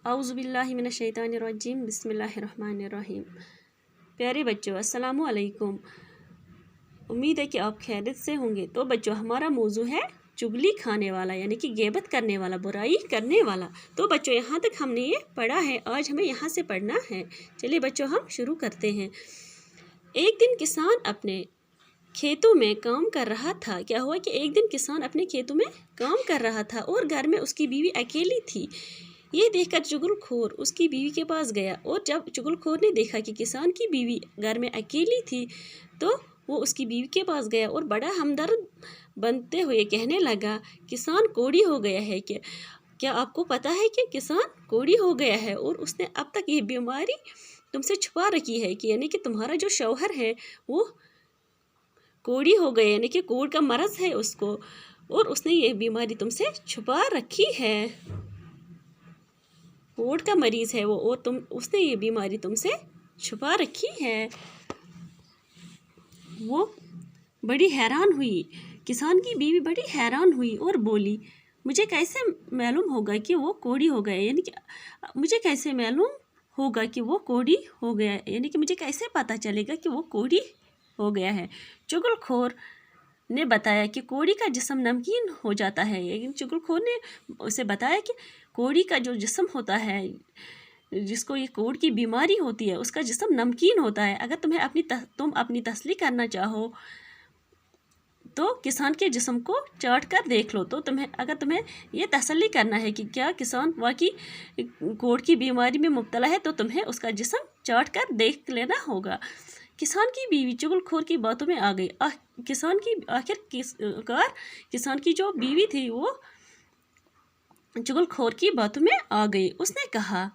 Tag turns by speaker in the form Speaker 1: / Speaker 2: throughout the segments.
Speaker 1: औज़ुबिल्लाहि मिनश्शैतानिर्रजीम बिस्मिल्लाहिर्रहमानिर्रहीम। प्यारे बच्चों, अस्सलामु अलैकुम। उम्मीद है कि आप खैरियत से होंगे। तो बच्चों, हमारा मौजू है चुगली खाने वाला, यानी कि ग़ीबत करने वाला, बुराई करने वाला। तो बच्चों, यहाँ तक हमने ये पढ़ा है, आज हमें यहाँ से पढ़ना है। चलिए बच्चों, हम शुरू करते हैं। एक दिन किसान अपने खेतों में काम कर रहा था। क्या हुआ कि एक दिन किसान अपने खेतों में काम कर रहा था और घर में उसकी बीवी अकेली थी। ये देखकर चुगलखोर उसकी बीवी के पास गया, और जब चुगलखोर ने देखा कि किसान की बीवी घर में अकेली थी, तो वो उसकी बीवी के पास गया और बड़ा हमदर्द बनते हुए कहने लगा, किसान कोढ़ी हो गया है। क्या आपको पता है कि किसान कोढ़ी हो गया है और उसने अब तक ये बीमारी तुमसे छुपा रखी है, कि यानी कि तुम्हारा जो शौहर है वो कोढ़ी हो गया, यानी कि कोढ़ का मरज़ है उसको, और उसने ये बीमारी तुमसे छुपा रखी है। कोढ़ का मरीज़ है वो, और उसने ये बीमारी तुमसे छुपा रखी है। वो बड़ी हैरान हुई, किसान की बीवी बड़ी हैरान हुई और बोली, मुझे कैसे मालूम होगा कि वो कोढ़ी हो गया, यानी कि मुझे कैसे मालूम होगा कि वो कोढ़ी हो गया, यानी कि मुझे कैसे पता चलेगा कि वो कोढ़ी हो गया है। चुगलखोर ने बताया कि कोढ़ी का जिस्म नमकीन हो जाता है। लेकिन चुगलखोर ने उसे बताया कि कोढ़ी का जो जिस्म होता है, जिसको ये कोढ़ की बीमारी होती है, उसका जिस्म नमकीन होता है। अगर तुम अपनी तसल्ली करना चाहो तो किसान के जिस्म को चाट कर देख लो। तो अगर तुम्हें ये तसल्ली करना है कि क्या किसान वाकई कोढ़ की बीमारी में मुब्तला है, तो तुम्हें उसका जिस्म चाट कर देख लेना होगा। किसान की बीवी चुगलखोर की बातों में आ गई। किसान की जो बीवी थी वो चुगलखोर की बातों में आ गई। उसने कहा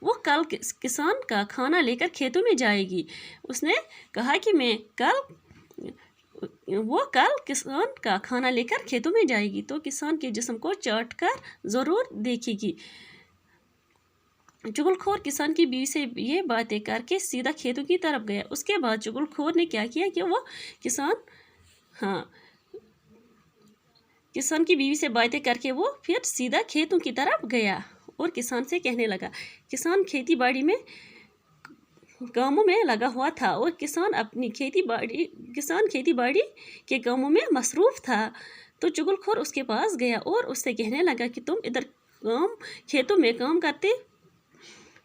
Speaker 1: वो कल किसान का खाना लेकर खेतों में जाएगी। उसने कहा कि वो कल किसान का खाना लेकर खेतों में जाएगी, तो किसान के जिस्म को चाट कर ज़रूर देखेगी। चुगलखोर किसान की बीवी से ये बातें करके सीधा खेतों की तरफ गया। उसके बाद चुगलखोर ने क्या किया कि वो किसान की बीवी से बातें करके वो फिर सीधा खेतों की तरफ गया और किसान से कहने लगा। किसान खेती बाड़ी कामों में लगा हुआ था और किसान खेती बाड़ी के कामों में मसरूफ़ था। तो चुगलखोर उसके पास गया और उससे कहने लगा कि तुम इधर खेतों में काम करते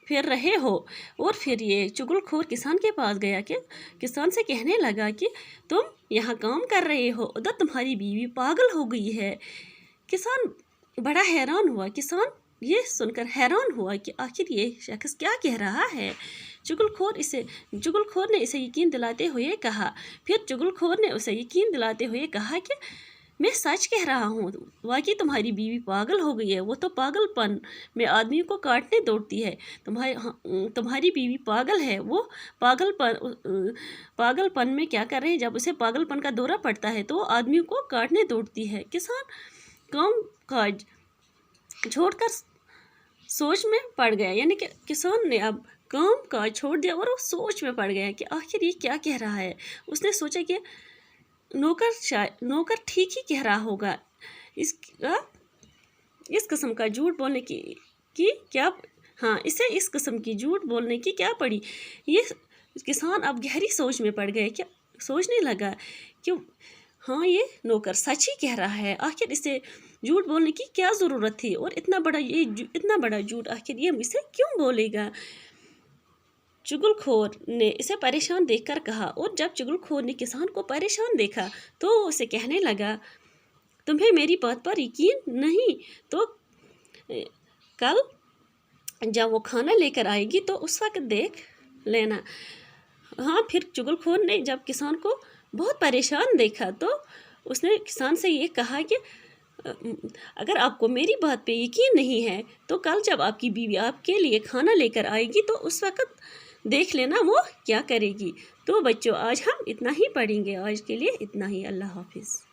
Speaker 1: फिर रहे हो। और फिर ये चुगलखोर किसान के पास गया कि किसान से कहने लगा कि तुम यहाँ काम कर रहे हो, उधर तुम्हारी बीवी पागल हो गई है। किसान बड़ा हैरान हुआ। किसान ये सुनकर हैरान हुआ कि आखिर ये शख्स क्या कह रहा है। चुगलखोर ने इसे यकीन दिलाते हुए कहा। फिर चुगलखोर ने उसे यकीन दिलाते हुए कहा कि मैं सच कह रहा हूँ, वाकई तुम्हारी बीवी पागल हो गई है। वो तो पागलपन में आदमी को काटने दौड़ती है। तुम्हारी बीवी पागल है। वो पागलपन में क्या कर रहे हैं, जब उसे पागलपन का दौरा पड़ता है तो आदमी को काटने दौड़ती है। किसान काम काज छोड़कर सोच में पड़ गया, यानी कि किसान ने अब काम काज छोड़ दिया और वो सोच में पड़ गया कि आखिर ये क्या कह रहा है। उसने सोचा कि नौकर ठीक ही कह रहा होगा। इस किस्म का झूठ बोलने इसे इस किस्म की झूठ बोलने की क्या पड़ी। ये किसान अब गहरी सोच में पड़ गए। क्या सोचने लगा कि हाँ, ये नौकर सच ही कह रहा है। आखिर इसे झूठ बोलने की क्या ज़रूरत थी, और इतना बड़ा झूठ आखिर ये मुझसे क्यों बोलेगा। चुगलखोर ने इसे परेशान देखकर कहा। और जब चुगलखोर ने किसान को परेशान देखा तो उसे कहने लगा, तुम्हें मेरी बात पर यकीन नहीं, तो कल जब वो खाना लेकर आएगी तो उस वक्त देख लेना। हाँ, फिर चुगलखोर ने जब किसान को बहुत परेशान देखा तो उसने किसान से ये कहा कि अगर आपको मेरी बात पे यकीन नहीं है तो कल जब आपकी बीवी आपके लिए खाना लेकर आएगी तो उस वक्त देख लेना वो क्या करेगी। तो बच्चों, आज हम इतना ही पढ़ेंगे। आज के लिए इतना ही। अल्लाह हाफिज़।